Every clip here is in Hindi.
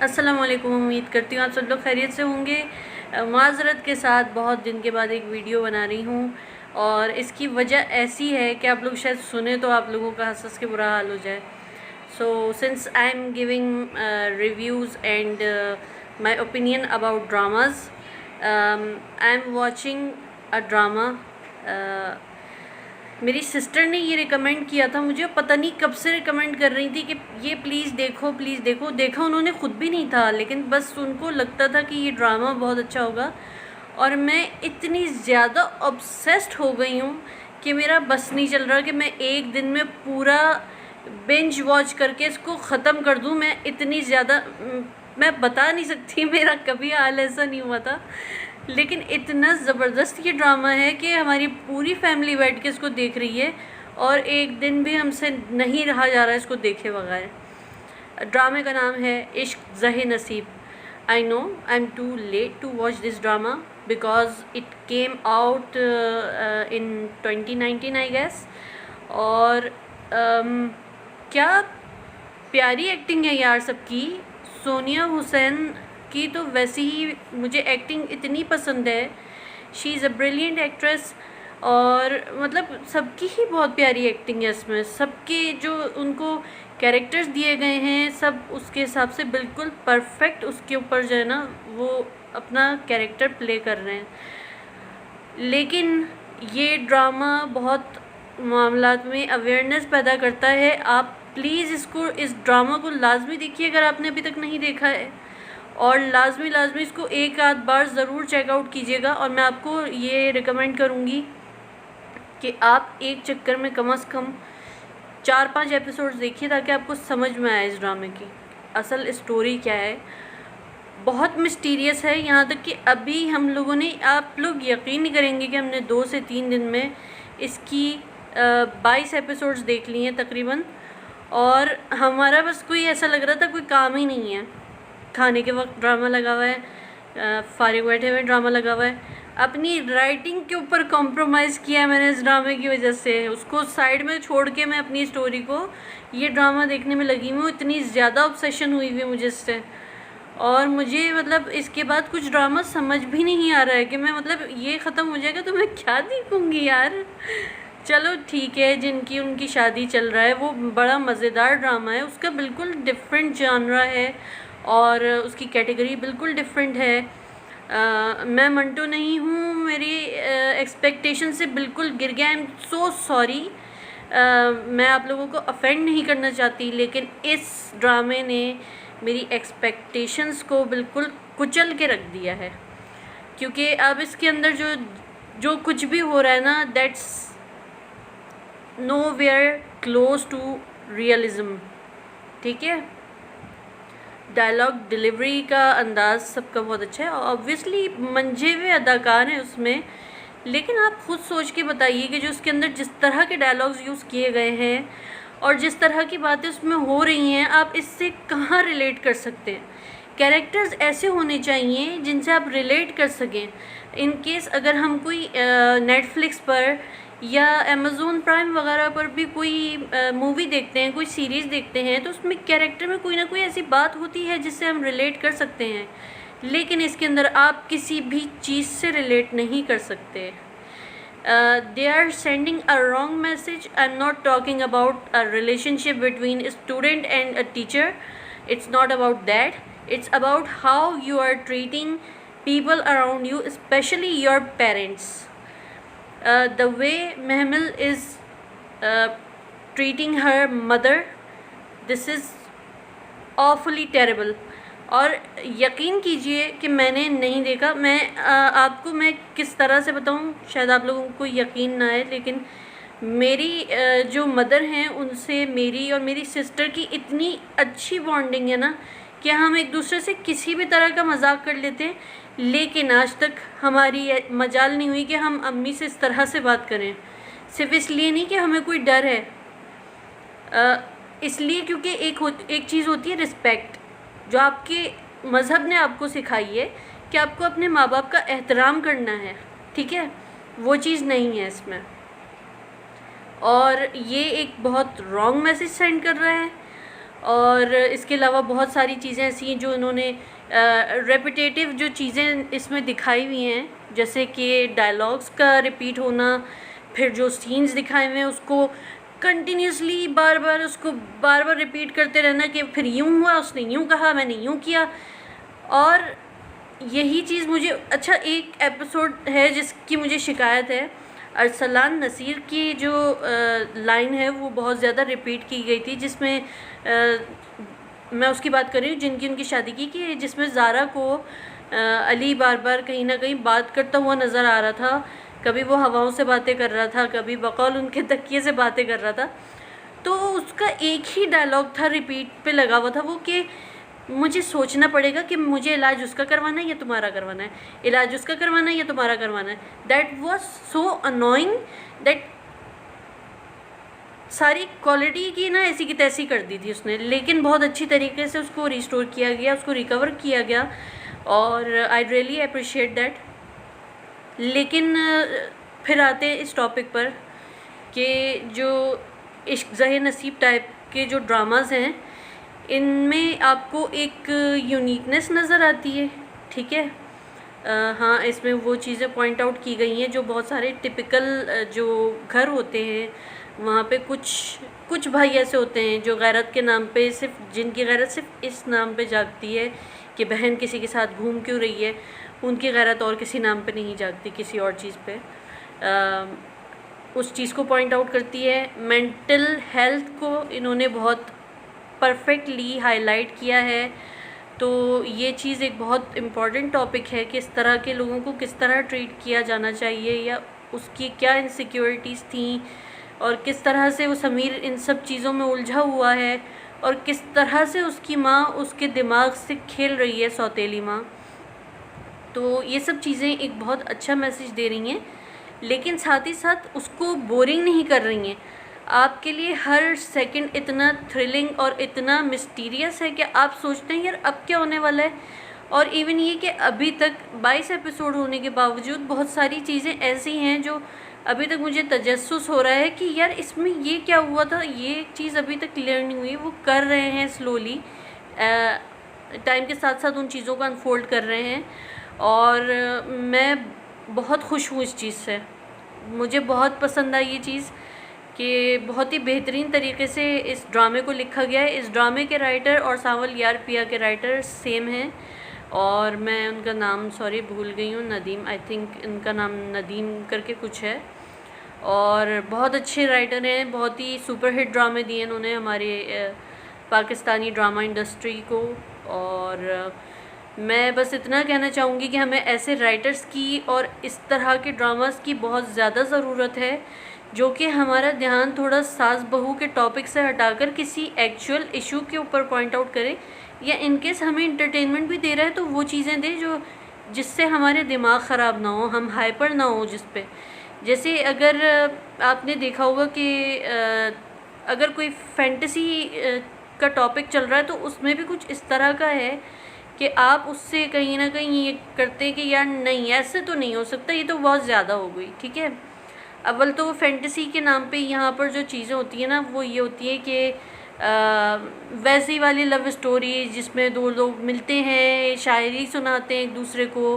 अस्सलाम वालेकुम। उम्मीद करती हूँ आप सब लोग खैरियत से होंगे। माज़रत के साथ बहुत दिन के बाद एक वीडियो बना रही हूँ और इसकी वजह ऐसी है कि आप लोग शायद सुने तो आप लोगों का हंस हंस के बुरा हाल हो जाए। So since I am giving reviews and my opinion about dramas, I am watching a drama. मेरी सिस्टर ने ये रिकमेंड किया था मुझे, पता नहीं कब से रिकमेंड कर रही थी कि ये प्लीज़ देखो प्लीज़ देखो। देखा उन्होंने ख़ुद भी नहीं था, लेकिन बस उनको लगता था कि ये ड्रामा बहुत अच्छा होगा और मैं इतनी ज़्यादा ऑब्सेस्ड हो गई हूँ कि मेरा बस नहीं चल रहा कि मैं एक दिन में पूरा बिंज वॉच करके इसको ख़त्म कर दूँ। मैं इतनी ज़्यादा मैं बता नहीं सकती, मेरा कभी हाल ऐसा नहीं हुआ था, लेकिन इतना ज़बरदस्त ये ड्रामा है कि हमारी पूरी फैमिली बैठ के इसको देख रही है और एक दिन भी हमसे नहीं रहा जा रहा है इसको देखे बगैर। ड्रामे का नाम है Ishq Zahe Naseeb. I know I am too late to watch this drama because it came out in 2019 I guess. और क्या प्यारी एक्टिंग है यार सबकी। सोनिया हुसैन की तो वैसे ही मुझे एक्टिंग इतनी पसंद है, she is a brilliant actress. और मतलब सबकी ही बहुत प्यारी एक्टिंग है इसमें, सबके जो उनको कैरेक्टर्स दिए गए हैं सब उसके हिसाब से बिल्कुल परफेक्ट उसके ऊपर जो है ना वो अपना कैरेक्टर प्ले कर रहे हैं। लेकिन ये ड्रामा बहुत मामलात में अवेयरनेस पैदा करता है। आप प्लीज़ इस ड्रामा को लाजमी देखिए अगर आपने अभी तक नहीं देखा है, और लाजमी इसको एक आध बार ज़रूर चेकआउट कीजिएगा। और मैं आपको ये रिकमेंड करूँगी कि आप एक चक्कर में कम से कम 4-5 एपिसोड्स देखिए ताकि आपको समझ में आए इस ड्रामे की असल स्टोरी क्या है। बहुत मिस्टीरियस है, यहाँ तक कि अभी हम लोगों ने, आप लोग यकीन नहीं करेंगे कि हमने 2 से 3 दिन में इसकी 22 एपिसोड्स देख लिए हैं तकरीबन। और हमारा बस कोई ऐसा लग रहा था कोई काम ही नहीं है, खाने के वक्त ड्रामा लगा हुआ है, फारिग बैठे हुए ड्रामा लगा हुआ है। अपनी राइटिंग के ऊपर कॉम्प्रोमाइज़ किया है मैंने इस ड्रामे की वजह से, उसको साइड में छोड़ के मैं अपनी स्टोरी को ये ड्रामा देखने में लगी हुई हूँ। इतनी ज़्यादा ऑब्सेशन हुई हुई है मुझे इससे, और मुझे मतलब इसके बाद कुछ ड्रामा समझ भी नहीं आ रहा है कि मैं मतलब ये ख़त्म हो जाएगा तो मैं क्या देखूँगी यार। चलो ठीक है, जिनकी उनकी शादी चल रहा है वो बड़ा मज़ेदार ड्रामा है, उसका बिल्कुल डिफरेंट जानरा है और उसकी कैटेगरी बिल्कुल डिफरेंट है। मैं मंटो नहीं हूँ, मेरी एक्सपेक्टेशन से बिल्कुल गिर गया। आई एम सो सॉरी, मैं आप लोगों को ऑफेंड नहीं करना चाहती, लेकिन इस ड्रामे ने मेरी एक्सपेक्टेशंस को बिल्कुल कुचल के रख दिया है। क्योंकि अब इसके अंदर जो कुछ भी हो रहा है ना, that's nowhere close to realism. ठीक है, डायलॉग डिलीवरी का अंदाज़ सबका बहुत अच्छा है, ऑब्वियसली मंझे हुए अदाकार हैं उसमें, लेकिन आप खुद सोच के बताइए कि जो उसके अंदर जिस तरह के डायलॉग्स यूज़ किए गए हैं और जिस तरह की बातें उसमें हो रही हैं, आप इससे कहाँ रिलेट कर सकते हैं। कैरेक्टर्स ऐसे होने चाहिए जिनसे आप रिलेट कर सकें। इन केस अगर हम कोई नेटफ्लिक्स पर या अमेज़ोन प्राइम वगैरह पर भी कोई मूवी देखते हैं, कोई सीरीज़ देखते हैं, तो उसमें कैरेक्टर में कोई ना कोई ऐसी बात होती है जिससे हम रिलेट कर सकते हैं, लेकिन इसके अंदर आप किसी भी चीज़ से रिलेट नहीं कर सकते। they are sending a wrong message. I'm not talking about a relationship between a student and a teacher. It's not about that. It's about how you are treating people around you, especially your parents. The way Mehmil is treating her mother, this is awfully terrible. और यकीन कीजिए कि मैंने नहीं देखा। आपको मैं किस तरह से बताऊं, शायद आप लोगों को यकीन ना आए, लेकिन मेरी जो मदर हैं उनसे मेरी और मेरी सिस्टर की इतनी अच्छी बॉन्डिंग है ना कि हम एक दूसरे से किसी भी तरह का मजाक कर लेते हैं, लेकिन आज तक हमारी मजाल नहीं हुई कि हम अम्मी से इस तरह से बात करें। सिर्फ इसलिए नहीं कि हमें कोई डर है, इसलिए क्योंकि एक चीज़ होती है रिस्पेक्ट, जो आपके मज़हब ने आपको सिखाई है कि आपको अपने माँ बाप का एहतराम करना है। ठीक है, वो चीज़ नहीं है इसमें, और ये एक बहुत रॉन्ग मैसेज सेंड कर रहा है। और इसके अलावा बहुत सारी चीज़ें ऐसी हैं जो इन्होंने रेपिटेटिव जो चीज़ें इसमें दिखाई हुई हैं, जैसे कि डायलॉग्स का रिपीट होना, फिर जो सीन्स दिखाए हुए हैं उसको कंटिन्यूसली बार बार रिपीट करते रहना कि फिर यूँ हुआ, उसने यूँ कहा, मैंने यूँ किया। और यही चीज़ मुझे अच्छा एक एपिसोड है जिसकी मुझे शिकायत है, अरसलान नसीर की जो लाइन है वो बहुत ज़्यादा रिपीट की गई थी, जिसमें मैं उसकी बात कर रही हूँ जिनकी उनकी शादी की, कि जिसमें ज़ारा को अली बार बार कहीं ना कहीं बात करता हुआ नज़र आ रहा था। कभी वो हवाओं से बातें कर रहा था, कभी बकौल उनके तकिए से बातें कर रहा था। तो उसका एक ही डायलॉग था रिपीट पे लगा हुआ था, वो कि मुझे सोचना पड़ेगा कि मुझे इलाज उसका करवाना है या तुम्हारा करवाना है, इलाज उसका करवाना है या तुम्हारा करवाना है। That was so annoying that सारी क्वालिटी की ना ऐसी की तैसी कर दी थी उसने, लेकिन बहुत अच्छी तरीके से उसको रिस्टोर किया गया, उसको रिकवर किया गया, और आई रियली अप्रिशिएट दैट। लेकिन फिर आते हैं इस टॉपिक पर कि जो इश्क ज़हे नसीब टाइप के जो ड्रामाज़ हैं, इनमें आपको एक यूनिकनेस नज़र आती है, ठीक है। हाँ, इसमें वो चीज़ें पॉइंट आउट की गई हैं जो बहुत सारे टिपिकल जो घर होते हैं वहाँ पे कुछ भाई ऐसे होते हैं जो गैरत के नाम पे जिनकी गैरत सिर्फ इस नाम पे जागती है कि बहन किसी के साथ घूम क्यों रही है, उनकी गैरत और किसी नाम पे नहीं जागती, किसी और चीज़ पे। उस चीज़ को पॉइंट आउट करती है। मेंटल हेल्थ को इन्होंने बहुत परफेक्टली हाईलाइट किया है। तो ये चीज़ एक बहुत इम्पॉर्टेंट टॉपिक है कि इस तरह के लोगों को किस तरह ट्रीट किया जाना चाहिए, या उसकी क्या इनसिक्योरिटीज़ थी, और किस तरह से वो समीर इन सब चीज़ों में उलझा हुआ है, और किस तरह से उसकी माँ उसके दिमाग से खेल रही है, सौतेली माँ। तो ये सब चीज़ें एक बहुत अच्छा मैसेज दे रही हैं, लेकिन साथ ही साथ उसको बोरिंग नहीं कर रही हैं। आपके लिए हर सेकंड इतना थ्रिलिंग और इतना मिस्टीरियस है कि आप सोचते हैं यार अब क्या होने वाला है। और इवन ये कि अभी तक 22 एपिसोड होने के बावजूद बहुत सारी चीज़ें ऐसी हैं जो अभी तक मुझे तजस्सुस हो रहा है कि यार इसमें ये क्या हुआ था, ये चीज़ अभी तक क्लियर नहीं हुई। वो कर रहे हैं स्लोली, टाइम के साथ साथ उन चीज़ों को अनफोल्ड कर रहे हैं, और मैं बहुत खुश हूँ इस चीज़ से। मुझे बहुत पसंद आई ये चीज़ कि बहुत ही बेहतरीन तरीके से इस ड्रामे को लिखा गया है। इस ड्रामे के राइटर और सावल यार पिया के राइटर सेम हैं, और मैं उनका नाम सॉरी भूल गई हूँ, नदीम, आई थिंक इनका नाम नदीम करके कुछ है। और बहुत अच्छे राइटर हैं, बहुत ही सुपरहिट ड्रामे दिए इन्होंने हमारे पाकिस्तानी ड्रामा इंडस्ट्री को। और मैं बस इतना कहना चाहूँगी कि हमें ऐसे राइटर्स की और इस तरह के ड्रामास की बहुत ज़्यादा ज़रूरत है, जो कि हमारा ध्यान थोड़ा सास बहू के टॉपिक से हटाकर किसी एक्चुअल इशू के ऊपर पॉइंट आउट करे, या इनकेस हमें इंटरटेनमेंट भी दे रहा है तो वो चीज़ें दे जो जिससे हमारे दिमाग ख़राब ना हो, हम हाइपर ना हो जिस पे। जैसे अगर आपने देखा होगा कि अगर कोई फैंटेसी का टॉपिक चल रहा है तो उसमें भी कुछ इस तरह का है कि आप उससे कहीं ना कहीं ये करते हैं कि यार नहीं ऐसे तो नहीं हो सकता, ये तो बहुत ज़्यादा हो गई, ठीक है। अव्वल तो फैंटेसी के नाम पे यहाँ पर जो चीज़ें होती हैं ना वो ये होती है कि वैसी वाली लव स्टोरी जिसमें दो लोग मिलते हैं, शायरी सुनाते हैं एक दूसरे को,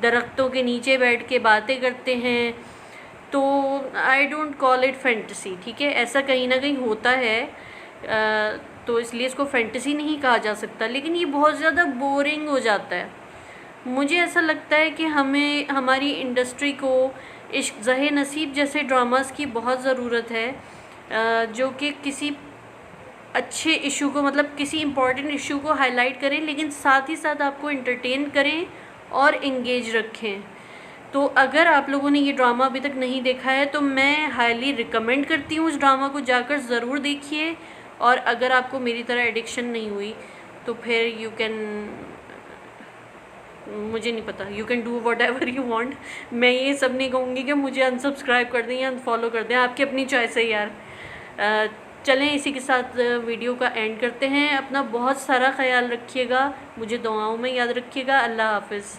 दरख्तों के नीचे बैठ के बातें करते हैं। तो I don't call it fantasy, ठीक है। ऐसा कहीं ना कहीं होता है, तो इसलिए इसको फैंटेसी नहीं कहा जा सकता, लेकिन ये बहुत ज़्यादा बोरिंग हो जाता है। मुझे ऐसा लगता है कि हमें हमारी इंडस्ट्री को इश्क ज़हे नसीब जैसे ड्रामास की बहुत ज़रूरत है, जो कि किसी अच्छे इशू को, मतलब किसी इम्पॉर्टेंट इशू को हाईलाइट करें, लेकिन साथ ही साथ आपको एंटरटेन करें और इंगेज रखें। तो अगर आप लोगों ने ये ड्रामा अभी तक नहीं देखा है तो मैं हाईली रिकमेंड करती हूँ, उस ड्रामा को जाकर ज़रूर देखिए। और अगर आपको मेरी तरह एडिक्शन नहीं हुई तो फिर यू कैन, मुझे नहीं पता, you can do what ever you want. मैं ये सब नहीं कहूँगी कि मुझे अनसब्सक्राइब कर दें या अनफॉलो कर दें, आपकी अपनी चॉइस है यार। चलें इसी के साथ वीडियो का एंड करते हैं। अपना बहुत सारा ख्याल रखिएगा, मुझे दुआओं में याद रखिएगा। अल्लाह हाफिज़।